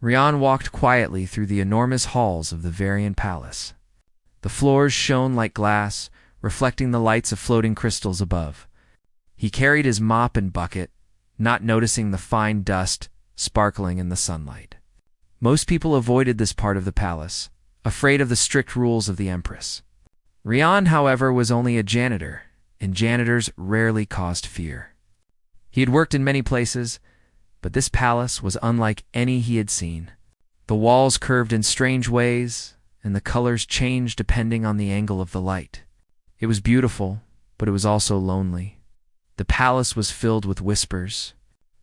Rian walked quietly through the enormous halls of the Varian Palace. The floors shone like glass, reflecting the lights of floating crystals above. He carried his mop and bucket, not noticing the fine dust sparkling in the sunlight. Most people avoided this part of the palace, afraid of the strict rules of the Empress. Rian, however, was only a janitor, and janitors rarely caused fear. He had worked in many places, but this palace was unlike any he had seen. The walls curved in strange ways, and the colors changed depending on the angle of the light. It was beautiful, but it was also lonely. The palace was filled with whispers.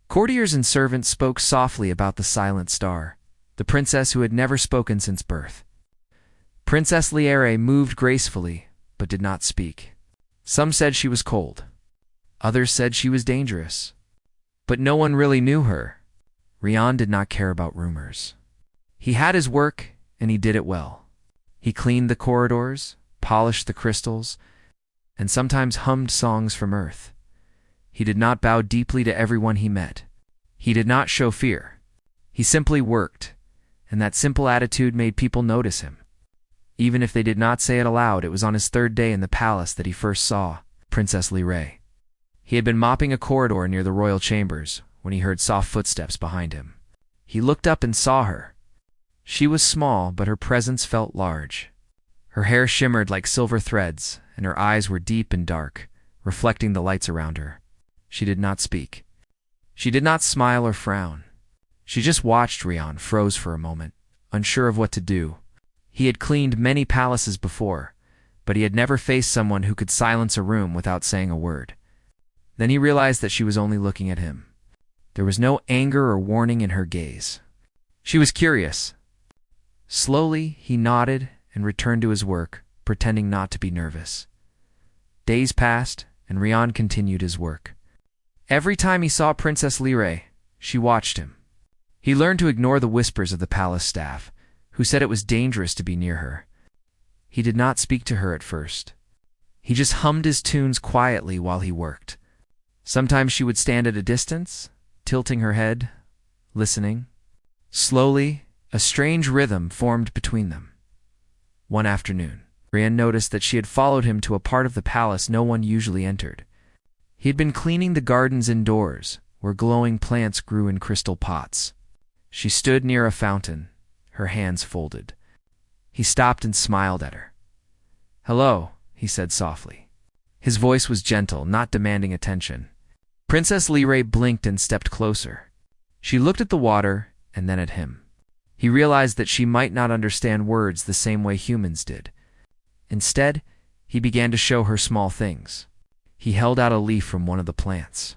Courtiers and servants spoke softly about the silent star, the princess who had never spoken since birth. Princess Liere moved gracefully, but did not speak. Some said she was cold. Others said she was dangerous. But no one really knew her. Rian did not care about rumors. He had his work, and he did it well. He cleaned the corridors, polished the crystals, and sometimes hummed songs from Earth. He did not bow deeply to everyone he met. He did not show fear. He simply worked, and that simple attitude made people notice him. Even if they did not say it aloud, it was on his third day in the palace that he first saw Princess Liere. He had been mopping a corridor near the royal chambers when he heard soft footsteps behind him. He looked up and saw her. She was small, but her presence felt large. Her hair shimmered like silver threads, and her eyes were deep and dark, reflecting the lights around her. She did not speak. She did not smile or frown. She just watched. Rian froze for a moment, unsure of what to do. He had cleaned many palaces before, but he had never faced someone who could silence a room without saying a word. Then he realized that she was only looking at him. There was no anger or warning in her gaze. She was curious. Slowly, he nodded and returned to his work, pretending not to be nervous. Days passed, and Rian continued his work. Every time he saw Princess Liere, she watched him. He learned to ignore the whispers of the palace staff, who said it was dangerous to be near her. He did not speak to her at first. He just hummed his tunes quietly while he worked. Sometimes she would stand at a distance, tilting her head, listening. Slowly, a strange rhythm formed between them. One afternoon, Rian noticed that she had followed him to a part of the palace no one usually entered. He had been cleaning the gardens indoors, where glowing plants grew in crystal pots. She stood near a fountain, her hands folded. He stopped and smiled at her. "Hello," he said softly. His voice was gentle, not demanding attention. Princess Liere blinked and stepped closer. She looked at the water and then at him. He realized that she might not understand words the same way humans did. Instead, he began to show her small things. He held out a leaf from one of the plants.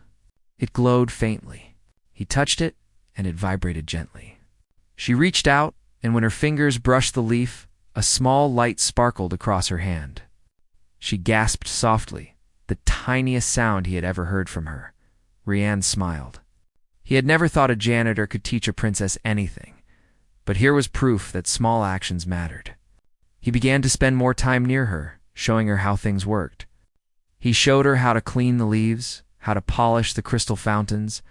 It glowed faintly. He touched it, and it vibrated gently. She reached out, and when her fingers brushed the leaf, a small light sparkled across her hand. She gasped softly, the tiniest sound he had ever heard from her. Rian smiled. He had never thought a janitor could teach a princess anything, but here was proof that small actions mattered. He began to spend more time near her, showing her how things worked. He showed her how to clean the leaves, how to polish the crystal fountains,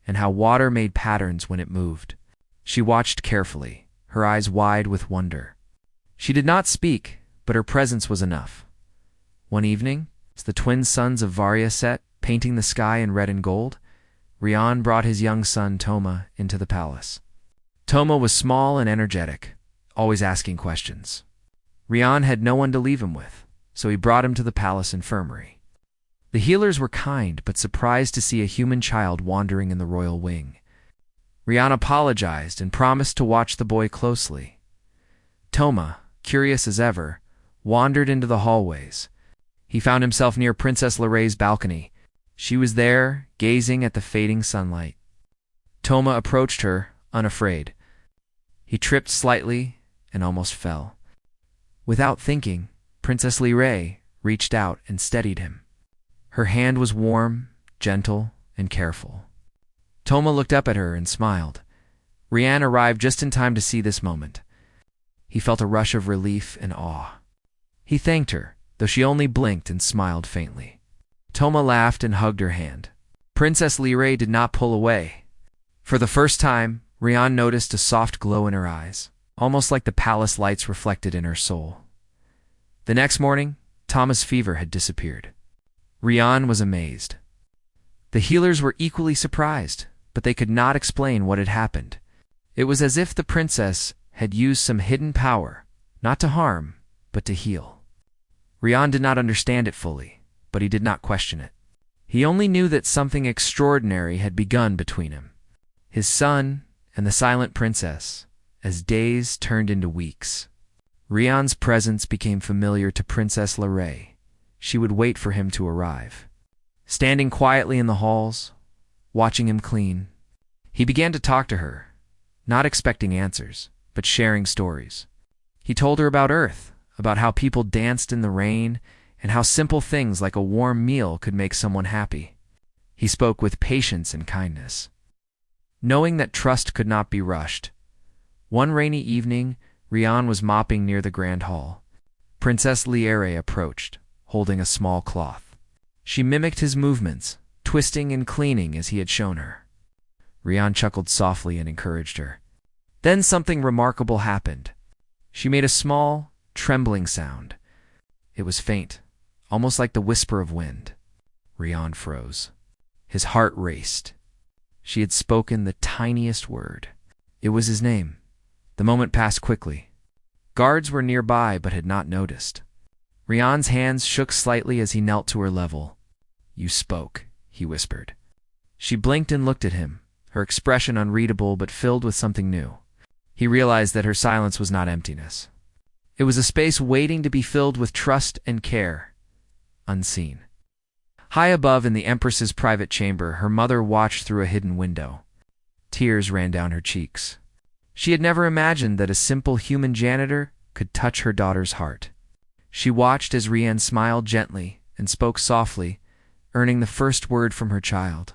and how water made patterns when it moved. She watched carefully, her eyes wide with wonder. She did not speak, but her presence was enough. One evening, as the twin sons of Varia sat, painting the sky in red and gold, Rian brought his young son Toma into the palace. Toma was small and energetic, always asking questions. Rian had no one to leave him with, so he brought him to the palace infirmary. The healers were kind, but surprised to see a human child wandering in the royal wing. Rian apologized and promised to watch the boy closely. Toma, curious as ever, wandered into the hallways. He found himself near Princess Liere's balcony. She was there, gazing at the fading sunlight. Toma approached her, unafraid. He tripped slightly and almost fell. Without thinking, Princess Liere reached out and steadied him. Her hand was warm, gentle, and careful. Toma looked up at her and smiled. Rian arrived just in time to see this moment. He felt a rush of relief and awe. He thanked her, though she only blinked and smiled faintly. Toma laughed and hugged her hand. Princess Liere did not pull away. For the first time, Rian noticed a soft glow in her eyes, almost like the palace lights reflected in her soul. The next morning, Thomas' fever had disappeared. Rian was amazed. The healers were equally surprised, but they could not explain what had happened. It was as if the princess had used some hidden power, not to harm, but to heal. Rian did not understand it fully, but he did not question it. He only knew that something extraordinary had begun between him, his son, and the silent princess, as days turned into weeks. Rian's presence became familiar to Princess Lerae. She would wait for him to arrive. Standing quietly in the halls, watching him clean, he began to talk to her, not expecting answers, but sharing stories. He told her about Earth, about how people danced in the rain, and how simple things like a warm meal could make someone happy. He spoke with patience and kindness. Knowing that trust could not be rushed, one rainy evening, Rian was mopping near the grand hall. Princess Lerae approached, holding a small cloth. She mimicked his movements, twisting and cleaning as he had shown her. Rian chuckled softly and encouraged her. Then something remarkable happened. She made a small, trembling sound. It was faint, almost like the whisper of wind. Rian froze. His heart raced. She had spoken the tiniest word. It was his name. The moment passed quickly. Guards were nearby but had not noticed. Rian's hands shook slightly as he knelt to her level. You spoke, he whispered. She blinked and looked at him, her expression unreadable but filled with something new. He realized that her silence was not emptiness. It was a space waiting to be filled with trust and care, unseen. High above in the Empress's private chamber, her mother watched through a hidden window. Tears ran down her cheeks. She had never imagined that a simple human janitor could touch her daughter's heart. She watched as Rian smiled gently and spoke softly, earning the first word from her child.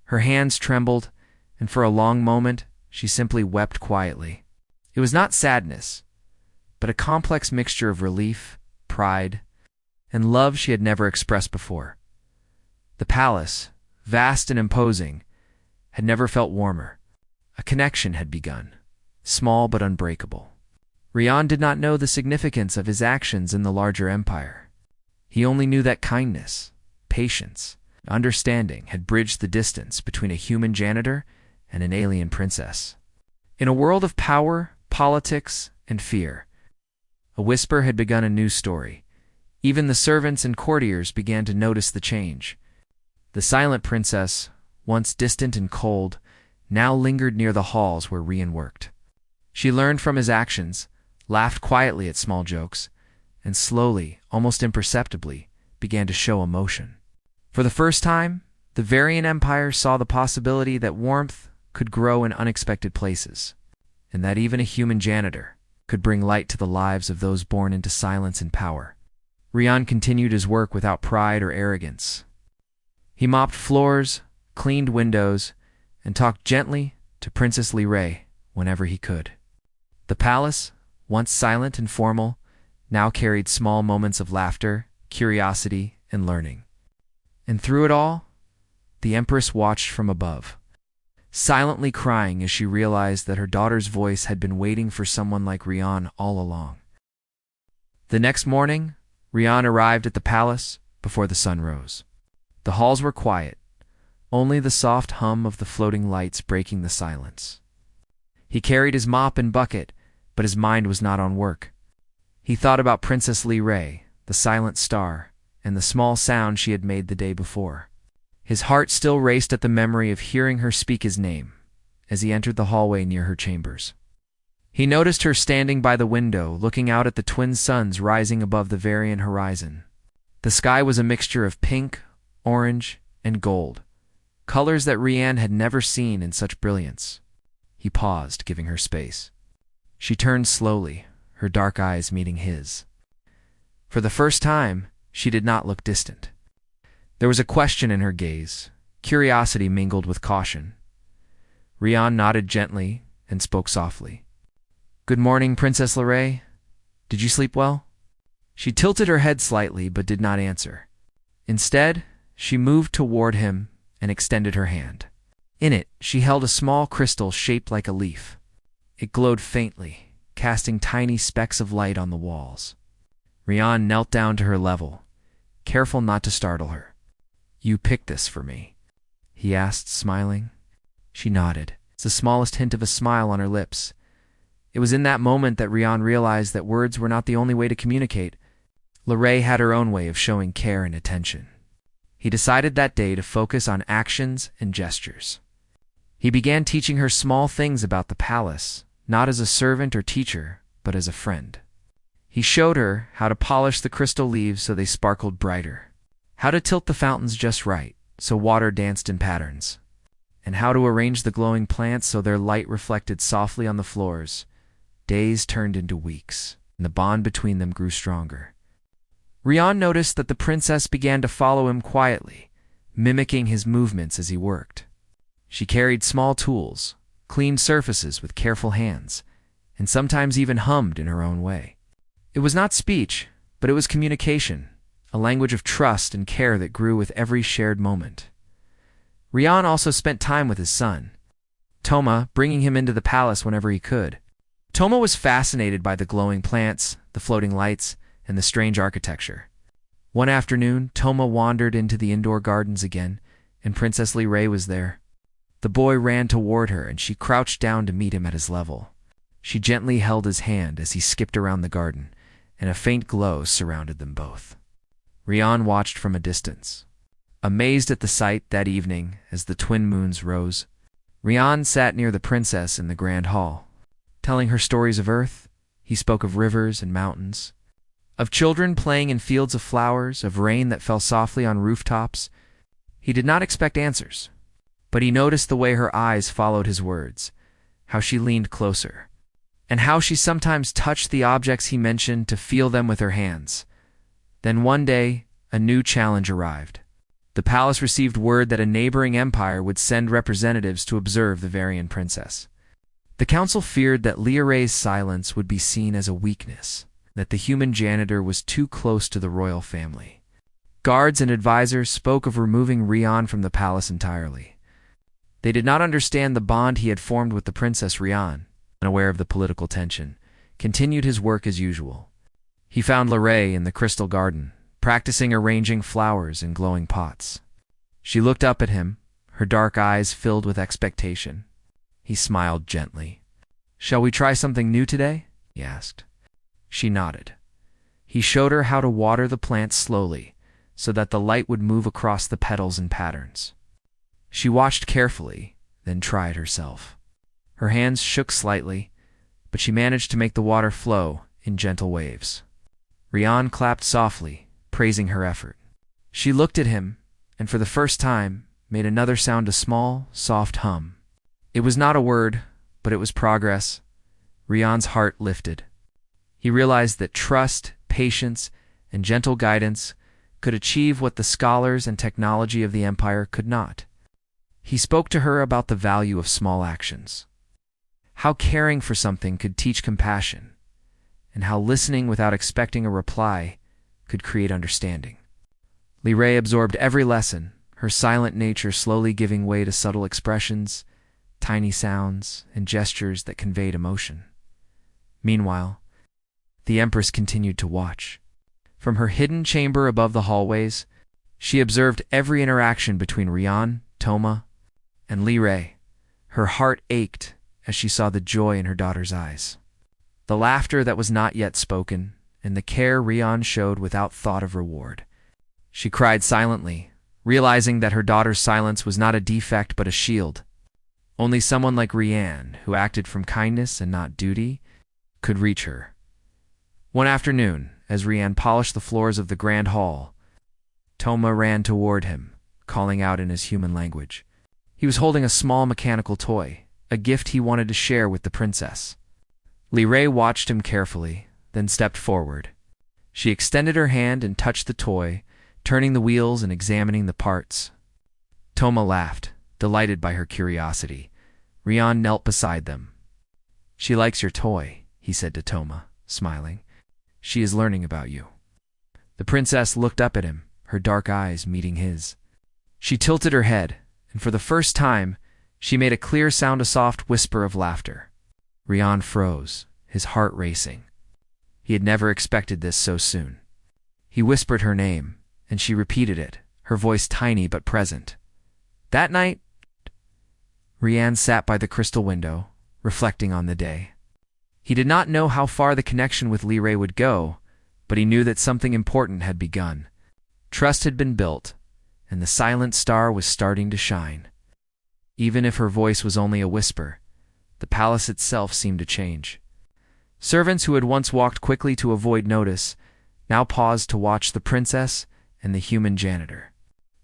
Her hands trembled, and for a long moment, she simply wept quietly. It was not sadness, but a complex mixture of relief, pride, and love she had never expressed before. The palace, vast and imposing, had never felt warmer. A connection had begun, small but unbreakable. Rian did not know the significance of his actions in the larger empire. He only knew that kindness, patience, understanding had bridged the distance between a human janitor and an alien princess. In a world of power, politics, and fear, a whisper had begun a new story. Even the servants and courtiers began to notice the change. The silent princess, once distant and cold, now lingered near the halls where Rian worked. She learned from his actions, laughed quietly at small jokes, and slowly, almost imperceptibly, began to show emotion. For the first time, the Varian Empire saw the possibility that warmth could grow in unexpected places, and that even a human janitor could bring light to the lives of those born into silence and power. Rian continued his work without pride or arrogance. He mopped floors, cleaned windows, and talked gently to Princess Lerae whenever he could. The palace, once silent and formal, now carried small moments of laughter, curiosity, and learning. And through it all, the Empress watched from above, silently crying as she realized that her daughter's voice had been waiting for someone like Rian all along. The next morning, Rian arrived at the palace before the sun rose. The halls were quiet, only the soft hum of the floating lights breaking the silence. He carried his mop and bucket, but his mind was not on work. He thought about Princess Lerae, the silent star, and the small sound she had made the day before. His heart still raced at the memory of hearing her speak his name as he entered the hallway near her chambers. He noticed her standing by the window, looking out at the twin suns rising above the Varian horizon. The sky was a mixture of pink, orange, and gold, colors that Rian had never seen in such brilliance. He paused, giving her space. She turned slowly, her dark eyes meeting his. For the first time, she did not look distant. There was a question in her gaze, curiosity mingled with caution. Rian nodded gently and spoke softly. "Good morning, Princess Lerae. Did you sleep well?" She tilted her head slightly but did not answer. Instead, she moved toward him and extended her hand. In it, she held a small crystal shaped like a leaf. It glowed faintly, casting tiny specks of light on the walls. Rian knelt down to her level, careful not to startle her. "You picked this for me?" he asked, smiling. She nodded, the smallest hint of a smile on her lips. It was in that moment that Rian realized that words were not the only way to communicate. Lorraine had her own way of showing care and attention. He decided that day to focus on actions and gestures. He began teaching her small things about the palace, not as a servant or teacher, but as a friend. He showed her how to polish the crystal leaves so they sparkled brighter, how to tilt the fountains just right so water danced in patterns, and how to arrange the glowing plants so their light reflected softly on the floors. Days turned into weeks, and the bond between them grew stronger. Rian noticed that the princess began to follow him quietly, mimicking his movements as he worked. She carried small tools, cleaned surfaces with careful hands, and sometimes even hummed in her own way. It was not speech, but it was communication, a language of trust and care that grew with every shared moment. Rian also spent time with his son, Toma, bringing him into the palace whenever he could. Toma was fascinated by the glowing plants, the floating lights, and the strange architecture. One afternoon, Toma wandered into the indoor gardens again, and Princess Lirae was there. The boy ran toward her, and she crouched down to meet him at his level. She gently held his hand as he skipped around the garden, and a faint glow surrounded them both. Rian watched from a distance, amazed at the sight that evening as the twin moons rose. Rian sat near the princess in the grand hall. Telling her stories of Earth, he spoke of rivers and mountains, of children playing in fields of flowers, of rain that fell softly on rooftops. He did not expect answers, but he noticed the way her eyes followed his words, how she leaned closer, and how she sometimes touched the objects he mentioned to feel them with her hands. Then one day, a new challenge arrived. The palace received word that a neighboring empire would send representatives to observe the Varian princess. The council feared that Lirae's silence would be seen as a weakness, that the human janitor was too close to the royal family. Guards and advisors spoke of removing Rian from the palace entirely. They did not understand the bond he had formed with the Princess. Rian, unaware of the political tension, continued his work as usual. He found Lirae in the crystal garden, practicing arranging flowers in glowing pots. She looked up at him, her dark eyes filled with expectation. He smiled gently. "Shall we try something new today?" he asked. She nodded. He showed her how to water the plants slowly, so that the light would move across the petals in patterns. She watched carefully, then tried herself. Her hands shook slightly, but she managed to make the water flow in gentle waves. Rian clapped softly, praising her effort. She looked at him, and for the first time, made another sound, a small, soft hum. It was not a word, but it was progress. Rian's heart lifted. He realized that trust, patience, and gentle guidance could achieve what the scholars and technology of the empire could not. He spoke to her about the value of small actions, how caring for something could teach compassion, and how listening without expecting a reply could create understanding. Lirae absorbed every lesson, her silent nature slowly giving way to subtle expressions, tiny sounds, and gestures that conveyed emotion. Meanwhile, the Empress continued to watch. From her hidden chamber above the hallways, she observed every interaction between Rian, Toma, and Lirae. Her heart ached as she saw the joy in her daughter's eyes, the laughter that was not yet spoken, and the care Rian showed without thought of reward. She cried silently, realizing that her daughter's silence was not a defect but a shield. Only someone like Rian, who acted from kindness and not duty, could reach her. One afternoon, as Rian polished the floors of the grand hall, Toma ran toward him, calling out in his human language. He was holding a small mechanical toy, a gift he wanted to share with the princess. Lirae watched him carefully, then stepped forward. She extended her hand and touched the toy, turning the wheels and examining the parts. Toma laughed, delighted by her curiosity. Rian knelt beside them. "She likes your toy," he said to Toma, smiling. "She is learning about you." The princess looked up at him, her dark eyes meeting his. She tilted her head, and for the first time, She made a clear sound, a soft whisper of laughter. Rian froze, his heart racing. He had never expected this so soon. He whispered her name, and she repeated it, her voice tiny but present. That night, Rian sat by the crystal window, reflecting on the day. He did not know how far the connection with Lee would go, but he knew that something important had begun. Trust had been built, and the silent star was starting to shine. Even if her voice was only a whisper, the palace itself seemed to change. Servants who had once walked quickly to avoid notice now paused to watch the princess and the human janitor.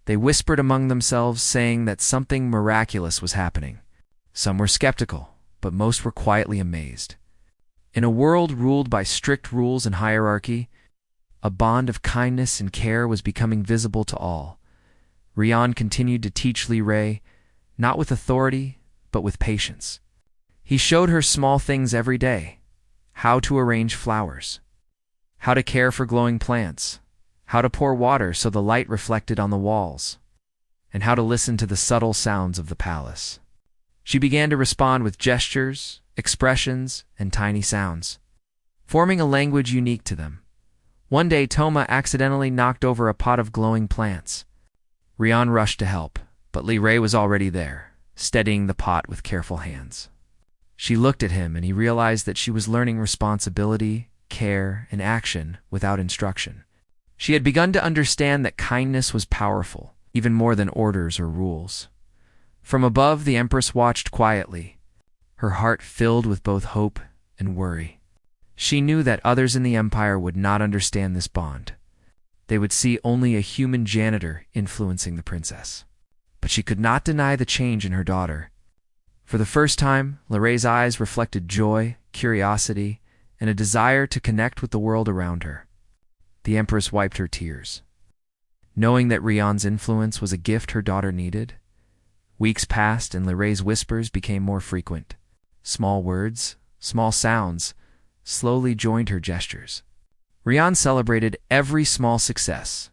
They whispered among themselves, saying that something miraculous was happening. Some were skeptical, but most were quietly amazed. In a world ruled by strict rules and hierarchy, a bond of kindness and care was becoming visible to all. Rian continued to teach Lee, not with authority, but with patience. He showed her small things every day: how to arrange flowers, how to care for glowing plants, how to pour water so the light reflected on the walls, and how to listen to the subtle sounds of the palace. She began to respond with gestures, expressions, and tiny sounds, forming a language unique to them. One day, Toma accidentally knocked over a pot of glowing plants. Rian rushed to help, but Lee was already there, steadying the pot with careful hands. She looked at him, and he realized that she was learning responsibility, care, and action without instruction. She had begun to understand that kindness was powerful, even more than orders or rules. From above, the Empress watched quietly, her heart filled with both hope and worry. She knew that others in the empire would not understand this bond. They would see only a human janitor influencing the princess. But she could not deny the change in her daughter. For the first time, Lee's eyes reflected joy, curiosity, and a desire to connect with the world around her. The Empress wiped her tears. Knowing that Rian's influence was a gift her daughter needed, weeks passed and Lee's whispers became more frequent. Small words, small sounds, slowly joined her gestures. Rian celebrated every small success,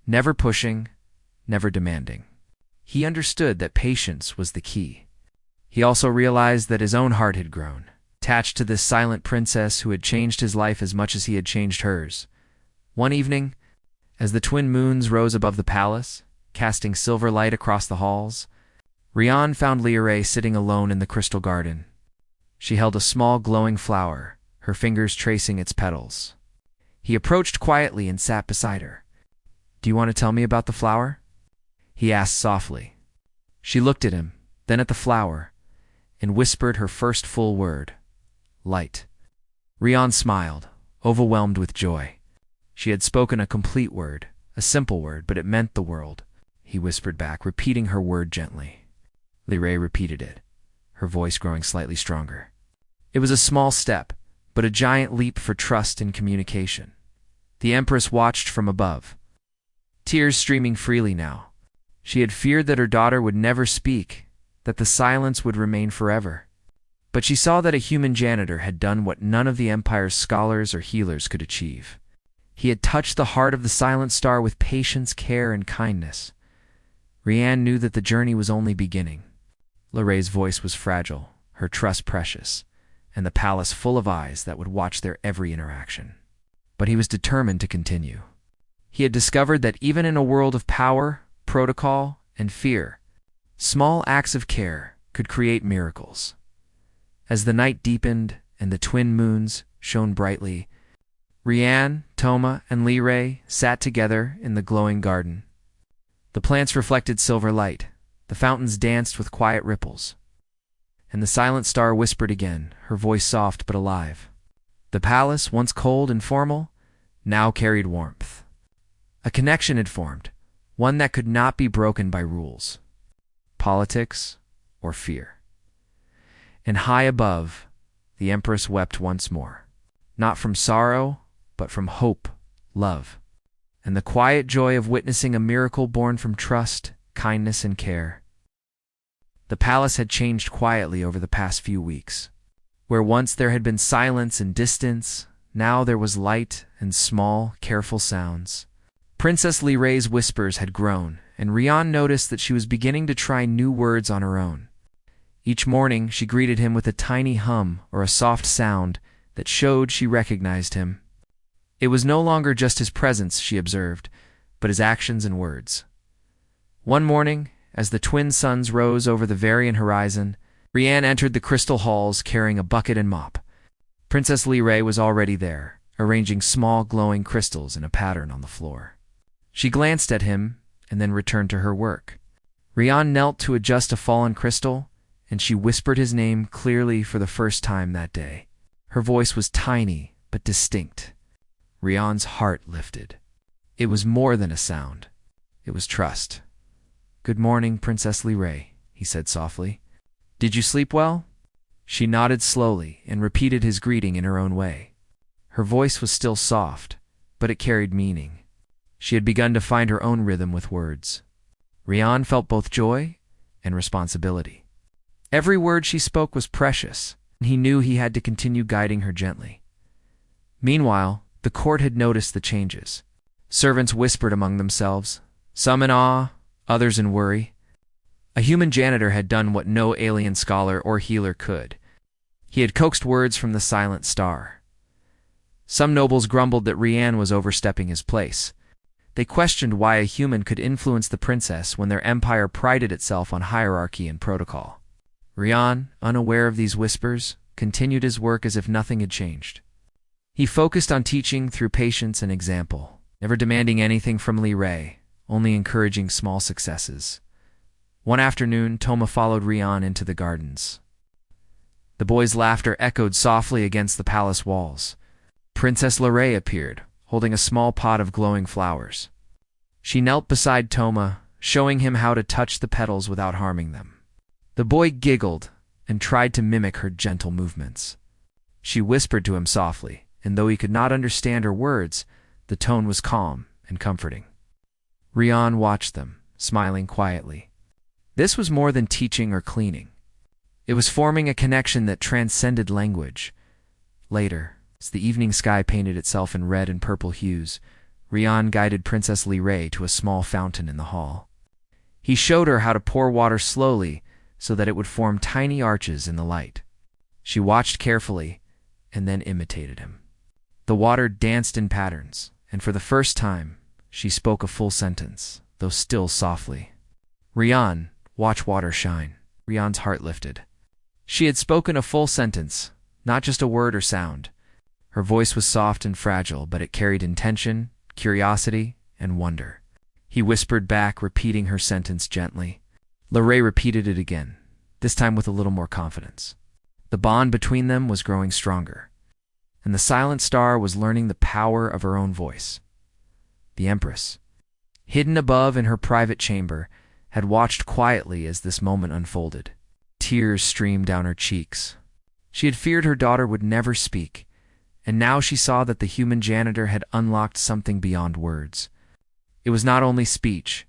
never pushing, never demanding. He understood that patience was the key. He also realized that his own heart had grown, attached to this silent princess who had changed his life as much as he had changed hers. One evening, as the twin moons rose above the palace, casting silver light across the halls, Rian found Lee sitting alone in the crystal garden. She held a small glowing flower, her fingers tracing its petals. He approached quietly and sat beside her. "Do you want to tell me about the flower?" he asked softly. She looked at him, then at the flower, and whispered her first full word: light. Rian smiled, overwhelmed with joy. She had spoken a complete word, a simple word, but it meant the world. He whispered back, repeating her word gently. Lee repeated it, her voice growing slightly stronger. It was a small step, but a giant leap for trust and communication. The Empress watched from above, tears streaming freely now. She had feared that her daughter would never speak, that the silence would remain forever. But she saw that a human janitor had done what none of the Empire's scholars or healers could achieve. He had touched the heart of the silent star with patience, care, and kindness. Rian knew that the journey was only beginning. Lee's voice was fragile, her trust precious, and the palace full of eyes that would watch their every interaction. But he was determined to continue. He had discovered that even in a world of power, protocol, and fear, small acts of care could create miracles. As the night deepened and the twin moons shone brightly, Rian, Toma, and Lee sat together in the glowing garden. The plants reflected silver light, the fountains danced with quiet ripples, and the silent star whispered again, her voice soft but alive. The palace, once cold and formal, now carried warmth. A connection had formed, one that could not be broken by rules, politics, or fear. And high above, the Empress wept once more, not from sorrow, but from hope, love, and the quiet joy of witnessing a miracle born from trust, kindness, and care. The palace had changed quietly over the past few weeks. Where once there had been silence and distance, now there was light and small, careful sounds. Princess Lee's whispers had grown, and Rian noticed that she was beginning to try new words on her own. Each morning, she greeted him with a tiny hum or a soft sound that showed she recognized him. It was no longer just his presence, she observed, but his actions and words. One morning, as the twin suns rose over the Varian horizon, Rian entered the crystal halls carrying a bucket and mop. Princess Lee was already there, arranging small glowing crystals in a pattern on the floor. She glanced at him and then returned to her work. Rian knelt to adjust a fallen crystal, and she whispered his name clearly for the first time that day. Her voice was tiny but distinct. Rian's heart lifted. It was more than a sound. It was trust. "Good morning, Princess Lee," he said softly. "Did you sleep well?" She nodded slowly and repeated his greeting in her own way. Her voice was still soft, but it carried meaning. She had begun to find her own rhythm with words. Rian felt both joy and responsibility. Every word she spoke was precious, and he knew he had to continue guiding her gently. Meanwhile, the court had noticed the changes. Servants whispered among themselves, some in awe, others in worry. A human janitor had done what no alien scholar or healer could. He had coaxed words from the silent star. Some nobles grumbled that Rian was overstepping his place. They questioned why a human could influence the princess when their empire prided itself on hierarchy and protocol. Rian, unaware of these whispers, continued his work as if nothing had changed. He focused on teaching through patience and example, never demanding anything from Lee, only encouraging small successes. One afternoon, Toma followed Rian into the gardens. The boy's laughter echoed softly against the palace walls. Princess Lee appeared, holding a small pot of glowing flowers. She knelt beside Toma, showing him how to touch the petals without harming them. The boy giggled and tried to mimic her gentle movements. She whispered to him softly, and though he could not understand her words, the tone was calm and comforting. Rian watched them, smiling quietly. This was more than teaching or cleaning. It was forming a connection that transcended language. Later, as the evening sky painted itself in red and purple hues, Rian guided Princess Lee to a small fountain in the hall. He showed her how to pour water slowly so that it would form tiny arches in the light. She watched carefully and then imitated him. The water danced in patterns, and for the first time, she spoke a full sentence, though still softly. "Rian, watch water shine." Rian's heart lifted. She had spoken a full sentence, not just a word or sound. Her voice was soft and fragile, but it carried intention, curiosity, and wonder. He whispered back, repeating her sentence gently. Lee repeated it again, this time with a little more confidence. The bond between them was growing stronger, and the silent star was learning the power of her own voice. The Empress, hidden above in her private chamber, had watched quietly as this moment unfolded. Tears streamed down her cheeks. She had feared her daughter would never speak, and now she saw that the human janitor had unlocked something beyond words. It was not only speech,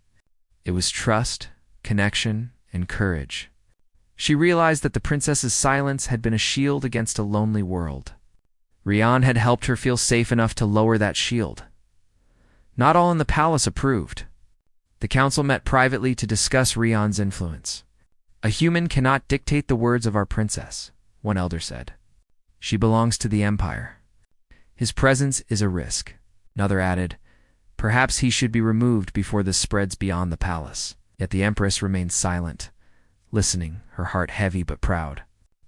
it was trust, connection, and courage. She realized that the princess's silence had been a shield against a lonely world. Rian had helped her feel safe enough to lower that shield. Not all in the palace approved. The council met privately to discuss Rian's influence. "A human cannot dictate the words of our princess," one elder said. "She belongs to the empire. His presence is a risk," another added. "Perhaps he should be removed before this spreads beyond the palace." Yet the Empress remained silent, listening, her heart heavy but proud.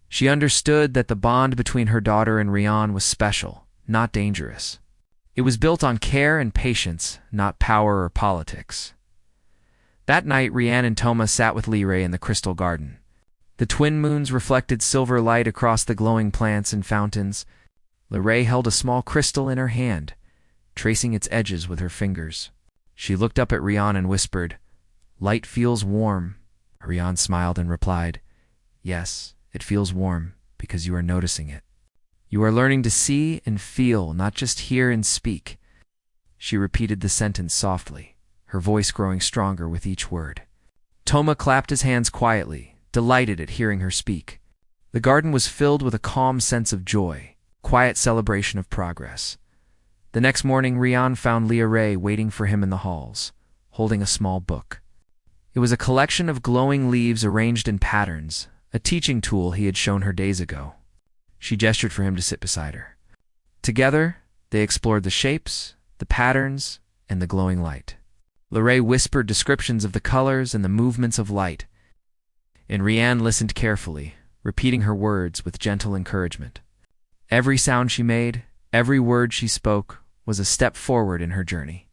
She understood that the bond between her daughter and Rian was special, not dangerous. It was built on care and patience, not power or politics. That night, Rian and Toma sat with Lee in the crystal garden. The twin moons reflected silver light across the glowing plants and fountains. Lee held a small crystal in her hand, tracing its edges with her fingers. She looked up at Rian and whispered, "Light feels warm." Rian smiled and replied, "Yes, it feels warm because you are noticing it. You are learning to see and feel, not just hear and speak." She repeated the sentence softly, her voice growing stronger with each word. Toma clapped his hands quietly, delighted at hearing her speak. The garden was filled with a calm sense of joy, quiet celebration of progress. The next morning, Rian found Lee waiting for him in the halls, holding a small book. It was a collection of glowing leaves arranged in patterns, a teaching tool he had shown her days ago. She gestured for him to sit beside her. Together, they explored the shapes, the patterns, and the glowing light. Liray whispered descriptions of the colors and the movements of light, and Rian listened carefully, repeating her words with gentle encouragement. Every sound she made, every word she spoke, was a step forward in her journey.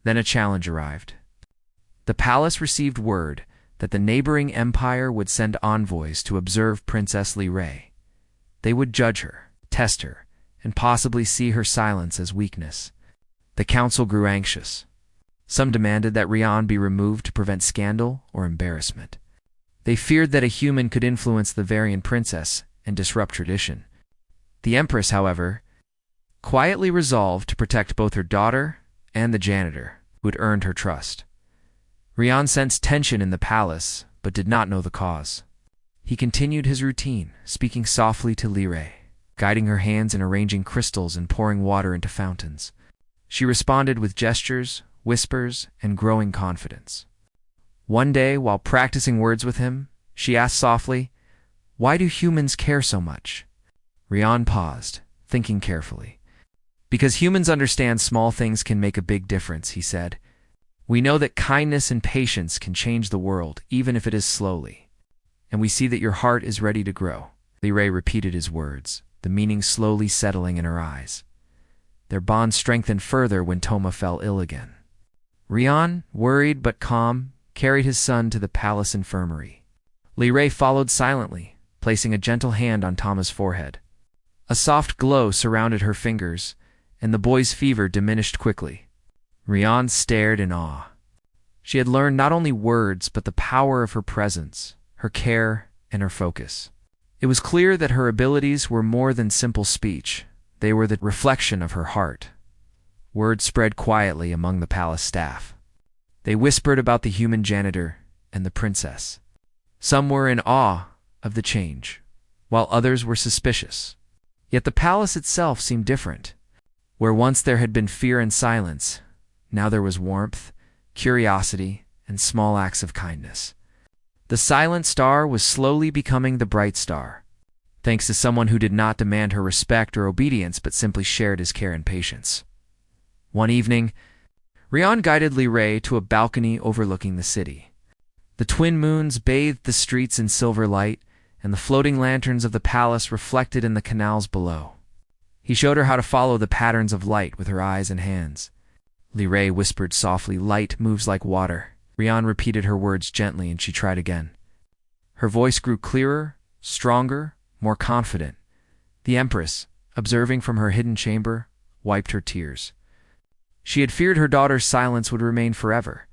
Then a challenge arrived. The palace received word that the neighboring empire would send envoys to observe Princess Liray. They would judge her, test her, and possibly see her silence as weakness. The council grew anxious. Some demanded that Rian be removed to prevent scandal or embarrassment. They feared that a human could influence the Varian princess and disrupt tradition. The Empress, however, quietly resolved to protect both her daughter and the janitor, who had earned her trust. Rian sensed tension in the palace, but did not know the cause. He continued his routine, speaking softly to Liray, guiding her hands in arranging crystals and pouring water into fountains. She responded with gestures, whispers, and growing confidence. One day, while practicing words with him, she asked softly, "Why do humans care so much?" Rian paused, thinking carefully. "Because humans understand small things can make a big difference," he said. "We know that kindness and patience can change the world, even if it is slowly. And we see that your heart is ready to grow." Liray repeated his words, the meaning slowly settling in her eyes. Their bond strengthened further when Toma fell ill again. Rian, worried but calm, carried his son to the palace infirmary. Liray followed silently, placing a gentle hand on Toma's forehead. A soft glow surrounded her fingers, and the boy's fever diminished quickly. Rian stared in awe. She had learned not only words, but the power of her presence, her care, and her focus. It was clear that her abilities were more than simple speech. They were the reflection of her heart. Word spread quietly among the palace staff. They whispered about the human janitor and the princess. Some were in awe of the change, while others were suspicious. Yet the palace itself seemed different. Where once there had been fear and silence, now there was warmth, curiosity, and small acts of kindness. The silent star was slowly becoming the bright star, thanks to someone who did not demand her respect or obedience but simply shared his care and patience. One evening, Rian guided Liray to a balcony overlooking the city. The twin moons bathed the streets in silver light, and the floating lanterns of the palace reflected in the canals below. He showed her how to follow the patterns of light with her eyes and hands. Liray whispered softly, "Light moves like water." Rian repeated her words gently, and she tried again. Her voice grew clearer, stronger, more confident. The Empress, observing from her hidden chamber, wiped her tears. She had feared her daughter's silence would remain forever,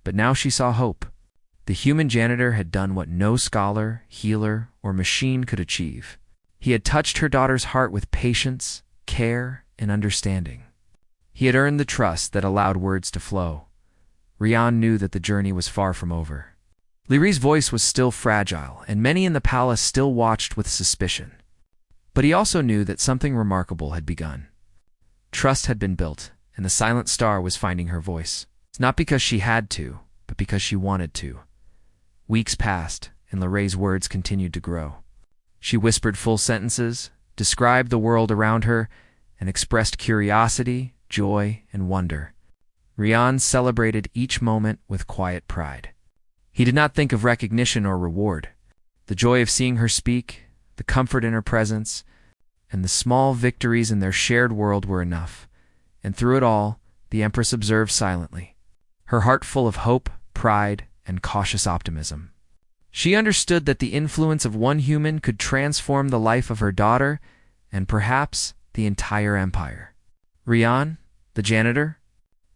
but now she saw hope. The human janitor had done what no scholar, healer, or machine could achieve. He had touched her daughter's heart with patience, care, and understanding. He had earned the trust that allowed words to flow. Rian knew that the journey was far from over. Liray's voice was still fragile, and many in the palace still watched with suspicion. But he also knew that something remarkable had begun. Trust had been built, and the silent star was finding her voice. Not because she had to, but because she wanted to. Weeks passed, and Liray's words continued to grow. She whispered full sentences, described the world around her, and expressed curiosity, joy, and wonder. Rian celebrated each moment with quiet pride. He did not think of recognition or reward. The joy of seeing her speak, the comfort in her presence, and the small victories in their shared world were enough. And through it all, the Empress observed silently, her heart full of hope, pride, and cautious optimism. She understood that the influence of one human could transform the life of her daughter and perhaps the entire empire. Rian, the janitor,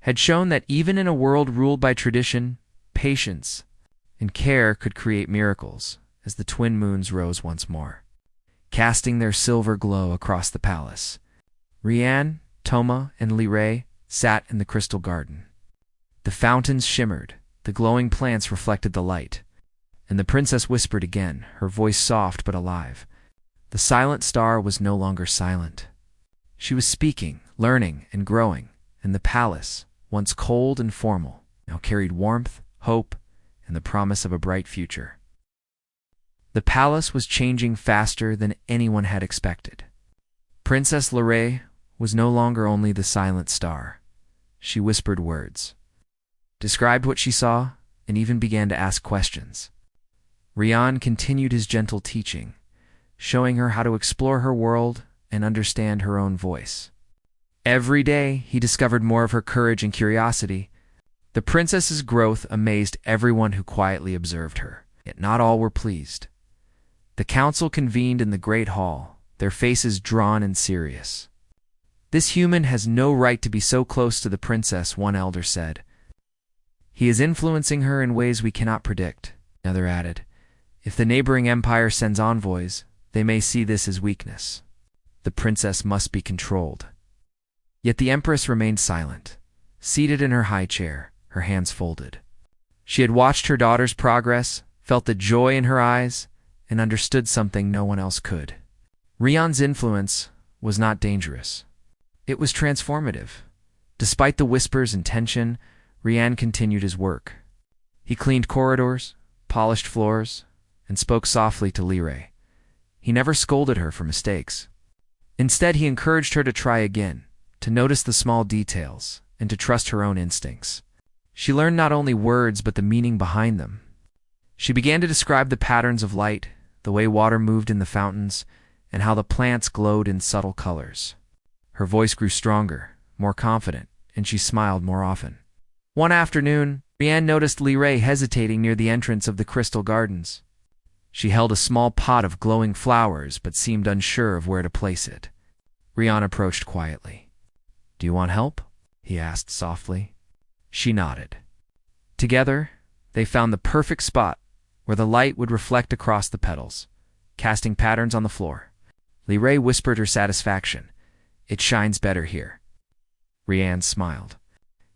had shown that even in a world ruled by tradition, patience and care could create miracles as the twin moons rose once more, casting their silver glow across the palace. Rian, Toma, and Liray sat in the crystal garden. The fountains shimmered, the glowing plants reflected the light, and the princess whispered again, her voice soft but alive. The silent star was no longer silent. She was speaking, learning, and growing, and the palace, once cold and formal, now carried warmth, hope, and the promise of a bright future. The palace was changing faster than anyone had expected. Princess Liray was no longer only the silent star. She whispered words, described what she saw, and even began to ask questions. Rian continued his gentle teaching, showing her how to explore her world and understand her own voice. Every day, he discovered more of her courage and curiosity. The princess's growth amazed everyone who quietly observed her, yet not all were pleased. The council convened in the great hall, their faces drawn and serious. "This human has no right to be so close to the princess," one elder said. "He is influencing her in ways we cannot predict," another added. "If the neighboring empire sends envoys, they may see this as weakness. The princess must be controlled." Yet the Empress remained silent, seated in her high chair, her hands folded. She had watched her daughter's progress, felt the joy in her eyes, and understood something no one else could. Rian's influence was not dangerous. It was transformative. Despite the whispers and tension, Rian continued his work. He cleaned corridors, polished floors, and spoke softly to Liray. He never scolded her for mistakes. Instead, he encouraged her to try again, to notice the small details, and to trust her own instincts. She learned not only words but the meaning behind them. She began to describe the patterns of light, the way water moved in the fountains, and how the plants glowed in subtle colors. Her voice grew stronger, more confident, and she smiled more often. One afternoon, Rian noticed Liray hesitating near the entrance of the crystal gardens. She held a small pot of glowing flowers but seemed unsure of where to place it. Rian approached quietly. "Do you want help?" he asked softly. She nodded. Together, they found the perfect spot where the light would reflect across the petals, casting patterns on the floor. Liray whispered her satisfaction. "It shines better here." Rian smiled.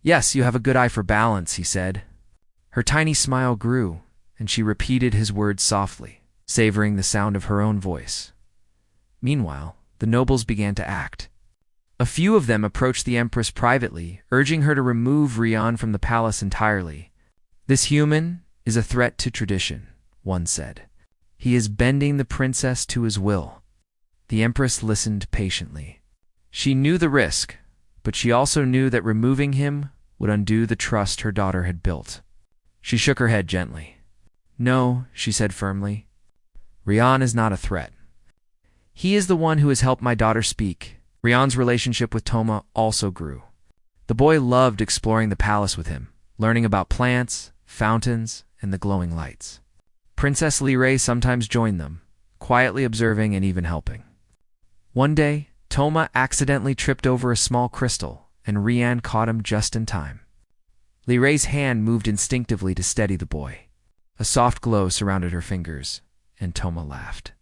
"Yes, you have a good eye for balance," he said. Her tiny smile grew, and she repeated his words softly, savoring the sound of her own voice. Meanwhile, the nobles began to act. A few of them approached the Empress privately, urging her to remove Rian from the palace entirely. "This human is a threat to tradition," one said. "He is bending the princess to his will." The Empress listened patiently. She knew the risk, but she also knew that removing him would undo the trust her daughter had built. She shook her head gently. "No," she said firmly. "Rian is not a threat. He is the one who has helped my daughter speak." Rian's relationship with Toma also grew. The boy loved exploring the palace with him, learning about plants, fountains, and the glowing lights. Princess Liray sometimes joined them, quietly observing and even helping. One day, Toma accidentally tripped over a small crystal, and Rian caught him just in time. Liray's hand moved instinctively to steady the boy. A soft glow surrounded her fingers, and Toma laughed.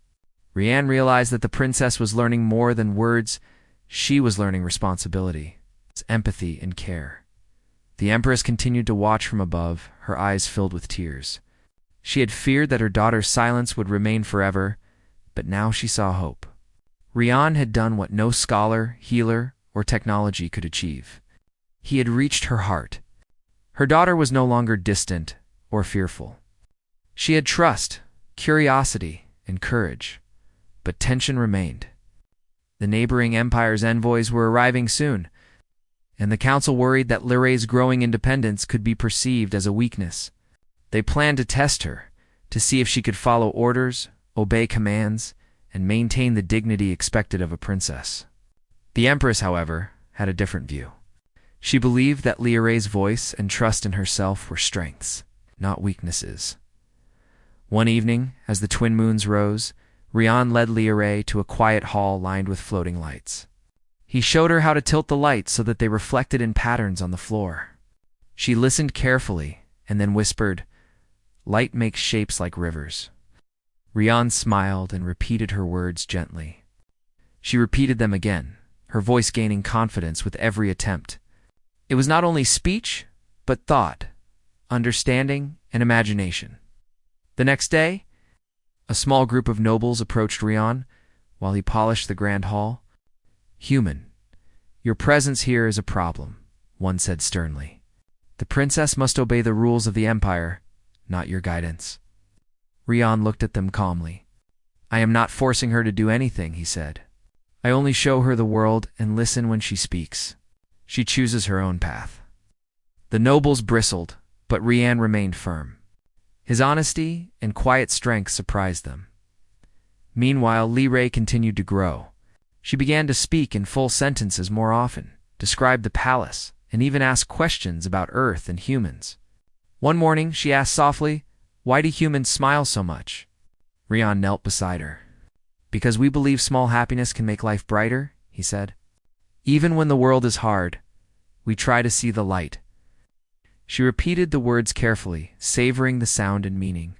Rian realized that the princess was learning more than words. She was learning responsibility, empathy, and care. The Empress continued to watch from above, her eyes filled with tears. She had feared that her daughter's silence would remain forever, but now she saw hope. Rian had done what no scholar, healer, or technology could achieve. He had reached her heart. Her daughter was no longer distant or fearful. She had trust, curiosity, and courage, but tension remained. The neighboring empire's envoys were arriving soon, and the council worried that Liray's growing independence could be perceived as a weakness. They planned to test her, to see if she could follow orders, obey commands, and maintain the dignity expected of a princess. The Empress, however, had a different view. She believed that Liray's voice and trust in herself were strengths, not weaknesses. One evening, as the twin moons rose, Rian led Liray to a quiet hall lined with floating lights. He showed her how to tilt the lights so that they reflected in patterns on the floor. She listened carefully and then whispered, "Light makes shapes like rivers." Rian smiled and repeated her words gently. She repeated them again, her voice gaining confidence with every attempt. It was not only speech, but thought, understanding, and imagination. The next day, a small group of nobles approached Rian while he polished the grand hall. "Human, your presence here is a problem," one said sternly. "The princess must obey the rules of the empire, not your guidance." Rian looked at them calmly. I am not forcing her to do anything, he said. I only show her the world and listen when she speaks. She chooses her own path. The nobles bristled, but Rian remained firm. His honesty and quiet strength surprised them. Meanwhile, Li Rei continued to grow. She began to speak in full sentences more often, describe the palace, and even ask questions about Earth and humans. One morning, she asked softly, "Why do humans smile so much?" Rian knelt beside her. "Because we believe small happiness can make life brighter," he said. "Even when the world is hard, we try to see the light." She repeated the words carefully, savoring the sound and meaning.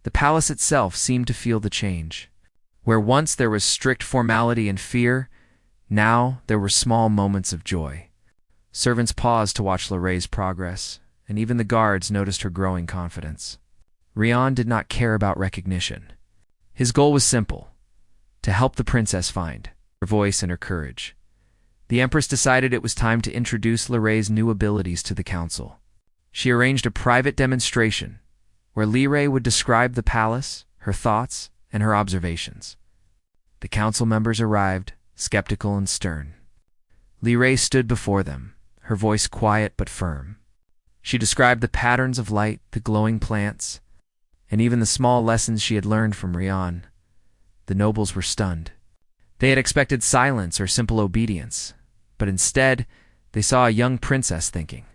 The palace itself seemed to feel the change. Where once there was strict formality and fear, now there were small moments of joy. Servants paused to watch Lorraine's progress, and even the guards noticed her growing confidence. Rian did not care about recognition. His goal was simple: to help the princess find her voice and her courage. The Empress decided it was time to introduce Lorraine's new abilities to the council. She arranged a private demonstration where Li Rei would describe the palace, her thoughts, and her observations. The council members arrived, skeptical and stern. Li Rei stood before them, her voice quiet but firm. She described the patterns of light, the glowing plants, and even the small lessons she had learned from Rian. The nobles were stunned. They had expected silence or simple obedience, but instead they saw a young princess thinking,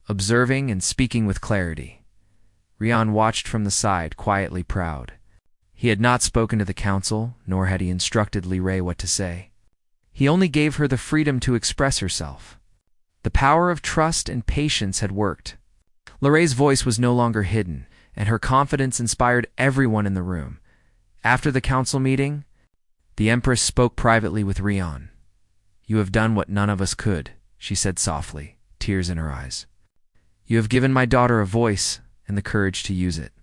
observing and speaking with clarity. Rian watched from the side, quietly proud. He had not spoken to the council, nor had he instructed Li Rei what to say. He only gave her the freedom to express herself. The power of trust and patience had worked. Lorraine's voice was no longer hidden, and her confidence inspired everyone in the room. After the council meeting, the Empress spoke privately with Rian. "You have done what none of us could," she said softly, tears in her eyes. "You have given my daughter a voice and the courage to use it.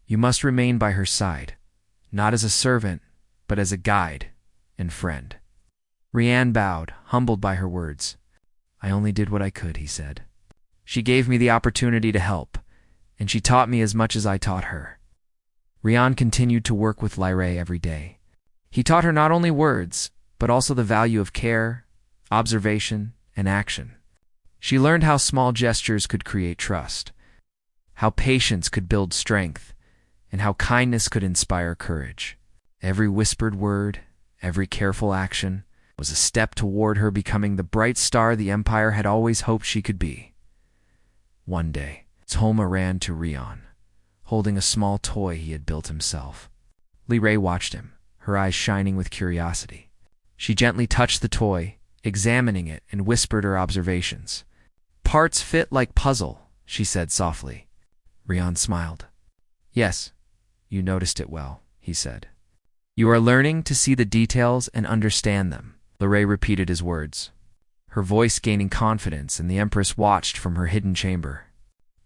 You must remain by her side, not as a servant, but as a guide and friend." Rian bowed, humbled by her words. "I only did what I could," he said. "She gave me the opportunity to help, and she taught me as much as I taught her." Rian continued to work with Li Rei every day. He taught her not only words, but also the value of care, observation, and action. She learned how small gestures could create trust, how patience could build strength, and how kindness could inspire courage. Every whispered word, every careful action, was a step toward her becoming the bright star the Empire had always hoped she could be. One day, Toma ran to Rian, holding a small toy he had built himself. Li Rei watched him, her eyes shining with curiosity. She gently touched the toy, examining it, and whispered her observations. "Parts fit like puzzle," she said softly. Rian smiled. "Yes, you noticed it well," he said. "You are learning to see the details and understand them." Li Rei repeated his words, her voice gaining confidence, and the Empress watched from her hidden chamber,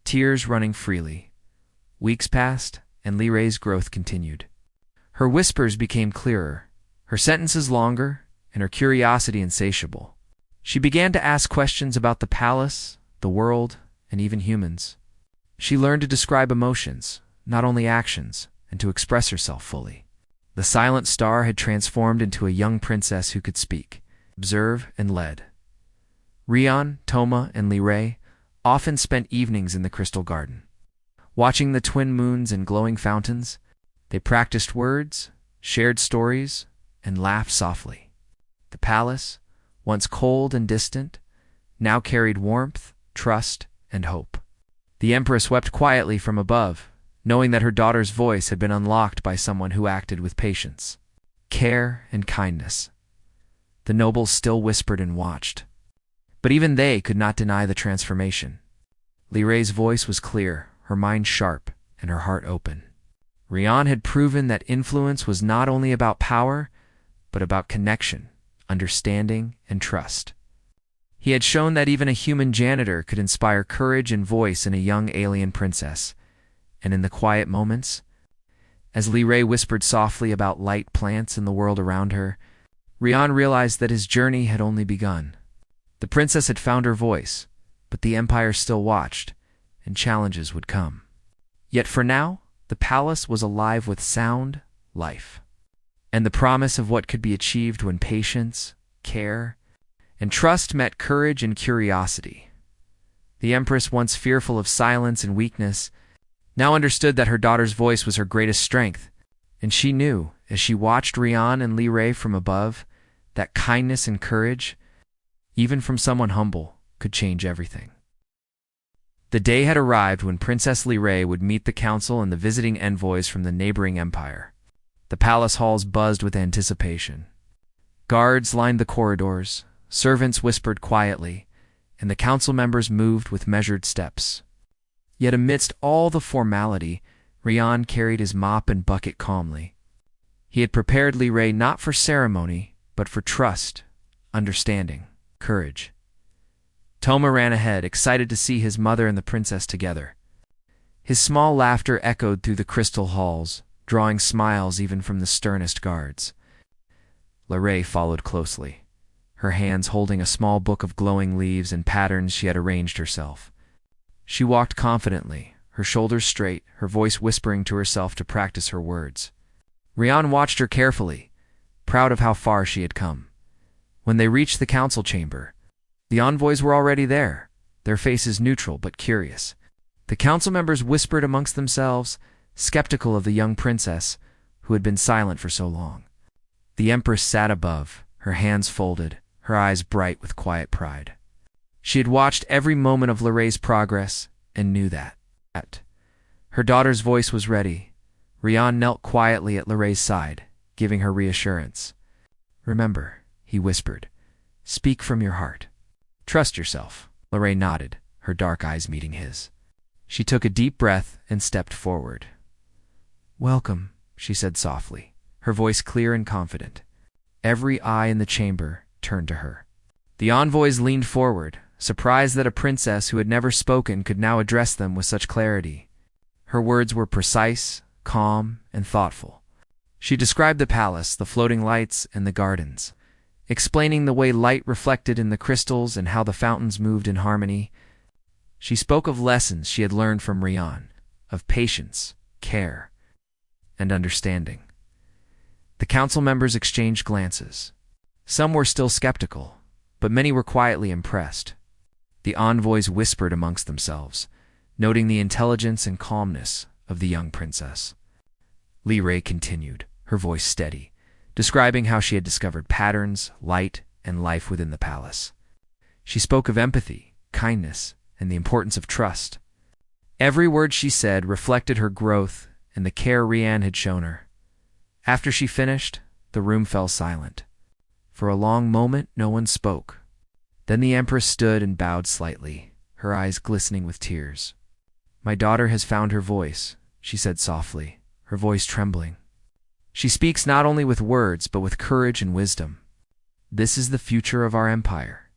tears running freely. Weeks passed, and Li Rei's growth continued. Her whispers became clearer, her sentences longer, and her curiosity insatiable. She began to ask questions about the palace, the world, and even humans. She learned to describe emotions, not only actions, and to express herself fully. The silent star had transformed into a young princess who could speak, observe, and lead. Rian, Toma, and Li Rei often spent evenings in the Crystal Garden. Watching the twin moons and glowing fountains, they practiced words, shared stories, and laughed softly. The palace, once cold and distant, now carried warmth, trust, and hope. The Empress wept quietly from above, knowing that her daughter's voice had been unlocked by someone who acted with patience, care, and kindness. The nobles still whispered and watched, but even they could not deny the transformation. Li Rei's voice was clear, her mind sharp, and her heart open. Rian had proven that influence was not only about power, but about connection, understanding, and trust. He had shown that even a human janitor could inspire courage and voice in a young alien princess. And in the quiet moments, as Li Rei whispered softly about light, plants, and the world around her, Rian realized that his journey had only begun. The princess had found her voice, but the Empire still watched, and challenges would come. Yet for now, The palace was alive with sound, life, and the promise of what could be achieved when patience, care, and trust met courage and curiosity. The Empress, once fearful of silence and weakness, now understood that her daughter's voice was her greatest strength, and she knew, as she watched Rian and Li Rei from above, that kindness and courage, even from someone humble, could change everything. The day had arrived when Princess Li Rei would meet the council and the visiting envoys from the neighboring empire. The palace halls buzzed with anticipation. Guards lined the corridors, servants whispered quietly, and the council members moved with measured steps. Yet amidst all the formality, Rian carried his mop and bucket calmly. He had prepared Li Rei not for ceremony, but for trust, understanding, courage. Toma ran ahead, excited to see his mother and the princess together. His small laughter echoed through the crystal halls, drawing smiles even from the sternest guards. Li Rei followed closely, her hands holding a small book of glowing leaves and patterns she had arranged herself. She walked confidently, her shoulders straight, her voice whispering to herself to practice her words. Rian watched her carefully, proud of how far she had come. When they reached the council chamber, the envoys were already there, their faces neutral but curious. The council members whispered amongst themselves, skeptical of the young princess who had been silent for so long. The Empress sat above, her hands folded, her eyes bright with quiet pride. She had watched every moment of Li Rei's progress and knew that. Her daughter's voice was ready. Rian knelt quietly at Li Rei's side, giving her reassurance. "Remember," he whispered, "speak from your heart. Trust yourself." Li Rei nodded, her dark eyes meeting his. She took a deep breath and stepped forward. "Welcome," she said softly, her voice clear and confident. Every eye in the chamber turned to her. The envoys leaned forward, surprised that a princess who had never spoken could now address them with such clarity. Her words were precise, calm, and thoughtful. She described the palace, the floating lights, and the gardens, explaining the way light reflected in the crystals and how the fountains moved in harmony. She spoke of lessons she had learned from Rian, of patience, care, and understanding. The council members exchanged glances. Some were still skeptical, but many were quietly impressed. The envoys whispered amongst themselves, noting the intelligence and calmness of the young princess. Li Rei continued, her voice steady, describing how she had discovered patterns, light, and life within the palace. She spoke of empathy, kindness, and the importance of trust. Every word she said reflected her growth and the care Rian had shown her. After she finished, the room fell silent. For a long moment, no one spoke. Then the Empress stood and bowed slightly, her eyes glistening with tears. "My daughter has found her voice," she said softly, her voice trembling. "She speaks not only with words, but with courage and wisdom. This is the future of our empire."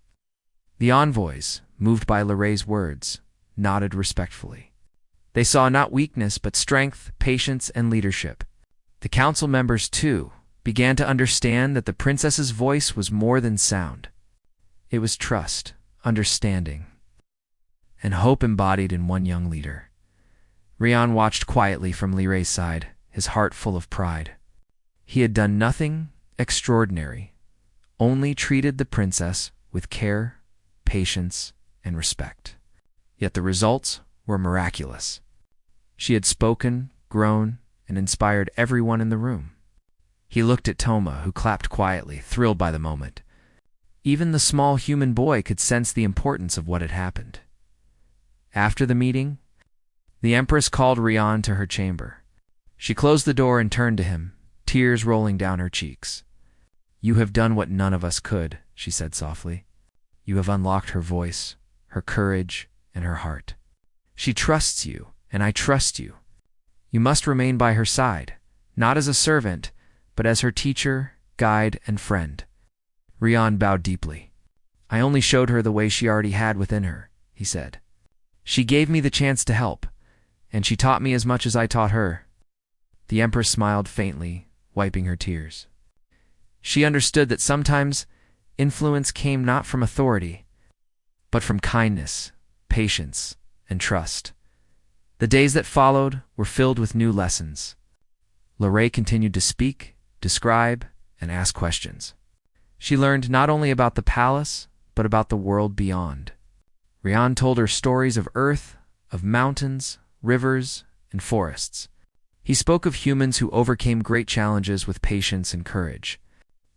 The envoys, moved by Li Rei's words, nodded respectfully. They saw not weakness, but strength, patience, and leadership. The council members, too, began to understand that the princess's voice was more than sound. It was trust, understanding, and hope embodied in one young leader. Rian watched quietly from Li Rei's side, his heart full of pride. He had done nothing extraordinary, only treated the princess with care, patience, and respect. Yet the results were miraculous. She had spoken, grown, and inspired everyone in the room. He looked at Toma, who clapped quietly, thrilled by the moment. Even the small human boy could sense the importance of what had happened. After the meeting, the Empress called Rian to her chamber. She closed the door and turned to him, tears rolling down her cheeks. "You have done what none of us could," she said softly. "You have unlocked her voice, her courage, and her heart. She trusts you, and I trust you. You must remain by her side, not as a servant, but as her teacher, guide, and friend." Rian bowed deeply. "I only showed her the way she already had within her," he said. "She gave me the chance to help, and she taught me as much as I taught her." The Empress smiled faintly, wiping her tears. She understood that sometimes influence came not from authority, but from kindness, patience, and trust. The days that followed were filled with new lessons. Lorraine continued to speak, describe, and ask questions. She learned not only about the palace, but about the world beyond. Rian told her stories of Earth, of mountains, rivers, and forests. He spoke of humans who overcame great challenges with patience and courage.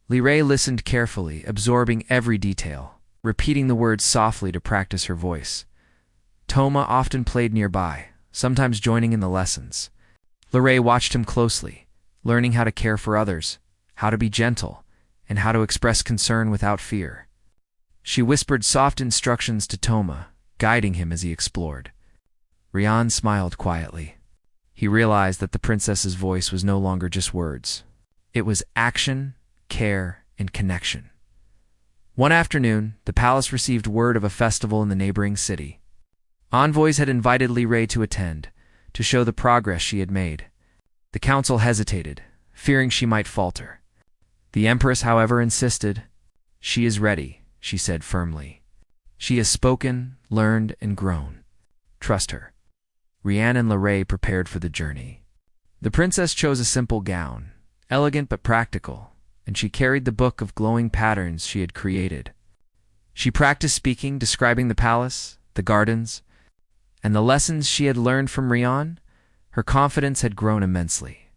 Lorraine listened carefully, absorbing every detail, repeating the words softly to practice her voice. Toma often played nearby, sometimes joining in the lessons. Lorraine watched him closely, learning how to care for others, how to be gentle, and how to express concern without fear. She whispered soft instructions to Toma, guiding him as he explored. Rian smiled quietly. He realized that the princess's voice was no longer just words. It was action, care, and connection. One afternoon, the palace received word of a festival in the neighboring city. Envoys had invited Lorraine to attend, to show the progress she had made. The council hesitated, fearing she might falter. The Empress, however, insisted. "She is ready," she said firmly. "She has spoken, learned, and grown. Trust her." Rian and Lorraine prepared for the journey. The princess chose a simple gown, elegant but practical, and she carried the book of glowing patterns she had created. She practiced speaking, describing the palace, the gardens, and the lessons she had learned from Rian. Her confidence had grown immensely,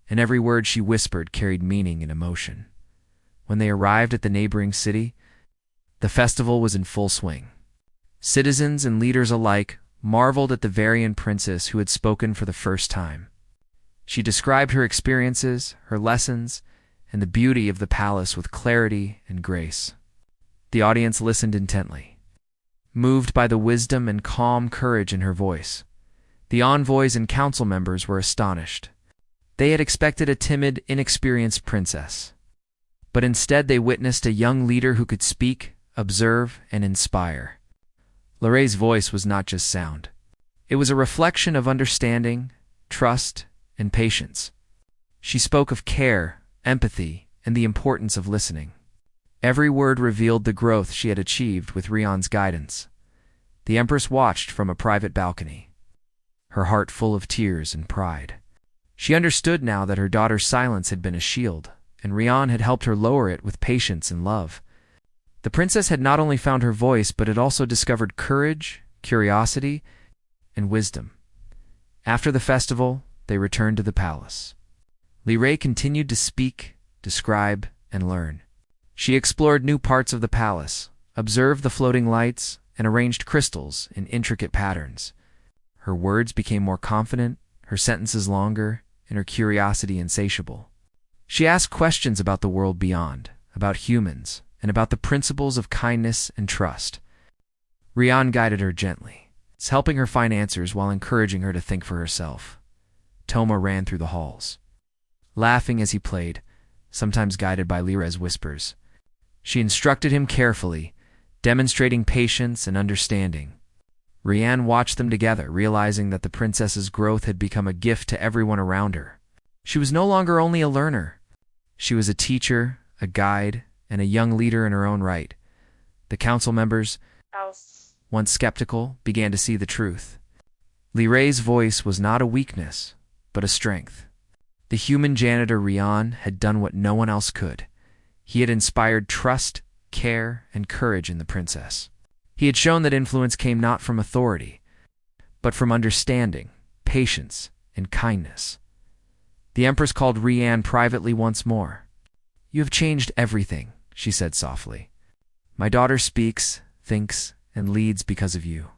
and every word she whispered carried meaning and emotion. When they arrived at the neighboring city, the festival was in full swing. Citizens and leaders alike marveled at the Varian princess who had spoken for the first time. She described her experiences, her lessons, and the beauty of the palace with clarity and grace. The audience listened intently, moved by the wisdom and calm courage in her voice. The envoys and council members were astonished. They had expected a timid, inexperienced princess, but instead they witnessed a young leader who could speak, observe, and inspire. Lorraine's voice was not just sound. It was a reflection of understanding, trust, and patience. She spoke of care, empathy, and the importance of listening. Every word revealed the growth she had achieved with Rian's guidance. The Empress watched from a private balcony, her heart full of tears and pride. She understood now that her daughter's silence had been a shield, and Rian had helped her lower it with patience and love. The princess had not only found her voice, but had also discovered courage, curiosity, and wisdom. After the festival, they returned to the palace. Lorraine continued to speak, describe, and learn. She explored new parts of the palace, observed the floating lights, and arranged crystals in intricate patterns. Her words became more confident, her sentences longer, and her curiosity insatiable. She asked questions about the world beyond, about humans, and about the principles of kindness and trust. Rian guided her gently, helping her find answers while encouraging her to think for herself. Toma ran through the halls, laughing as he played, sometimes guided by Lorraine's whispers. She instructed him carefully, demonstrating patience and understanding. Rian watched them together, realizing that the princess's growth had become a gift to everyone around her. She was no longer only a learner. She was a teacher, a guide, and a young leader in her own right. The council members, once skeptical, began to see the truth. Lorraine's voice was not a weakness, but a strength. The human janitor Rian had done what no one else could. He had inspired trust, care, and courage in the princess. He had shown that influence came not from authority, but from understanding, patience, and kindness. The Empress called Rian privately once more. "You have changed everything," she said softly. "My daughter speaks, thinks, and leads because of you.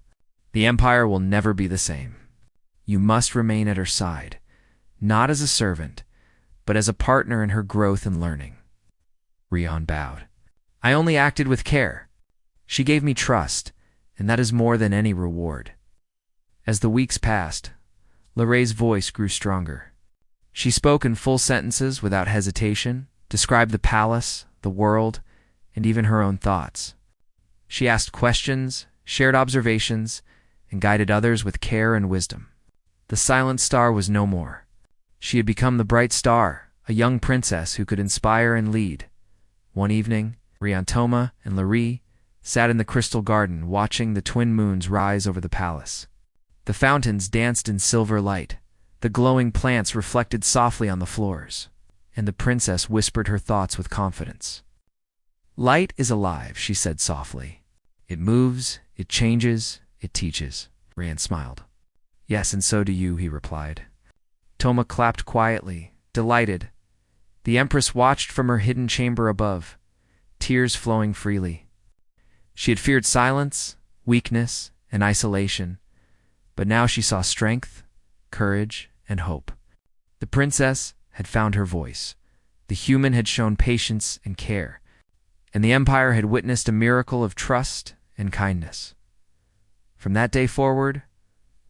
The empire will never be the same. You must remain at her side, not as a servant, but as a partner in her growth and learning." Rian bowed. "I only acted with care. She gave me trust, and that is more than any reward." As the weeks passed, Lorraine's voice grew stronger. She spoke in full sentences without hesitation, described the palace, the world, and even her own thoughts. She asked questions, shared observations, and guided others with care and wisdom. The silent star was no more. She had become the bright star, a young princess who could inspire and lead. One evening, Rian, Toma, and Lorraine sat in the crystal garden watching the twin moons rise over the palace. The fountains danced in silver light. The glowing plants reflected softly on the floors, and the princess whispered her thoughts with confidence. Light is alive, she said softly. It moves, it changes, it teaches. Rand smiled. Yes, and so do you, he replied. Toma clapped quietly, delighted. The Empress watched from her hidden chamber above, tears flowing freely. She had feared silence, weakness, and isolation, but now she saw strength, courage, and hope. The princess had found her voice. The human had shown patience and care, and the Empire had witnessed a miracle of trust and kindness. From that day forward,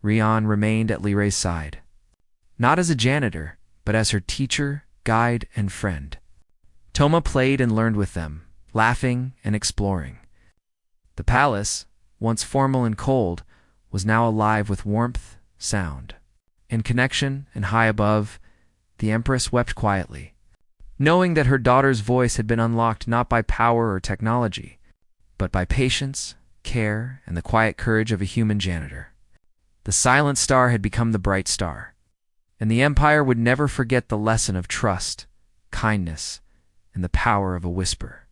Rian remained at Liray's side, not as a janitor, but as her teacher, guide, and friend. Toma played and learned with them, laughing and exploring. The palace, once formal and cold, was now alive with warmth, sound, and connection, and high above, the Empress wept quietly, knowing that her daughter's voice had been unlocked not by power or technology, but by patience, care, and the quiet courage of a human janitor. The silent star had become the bright star, and the Empire would never forget the lesson of trust, kindness, and the power of a whisper.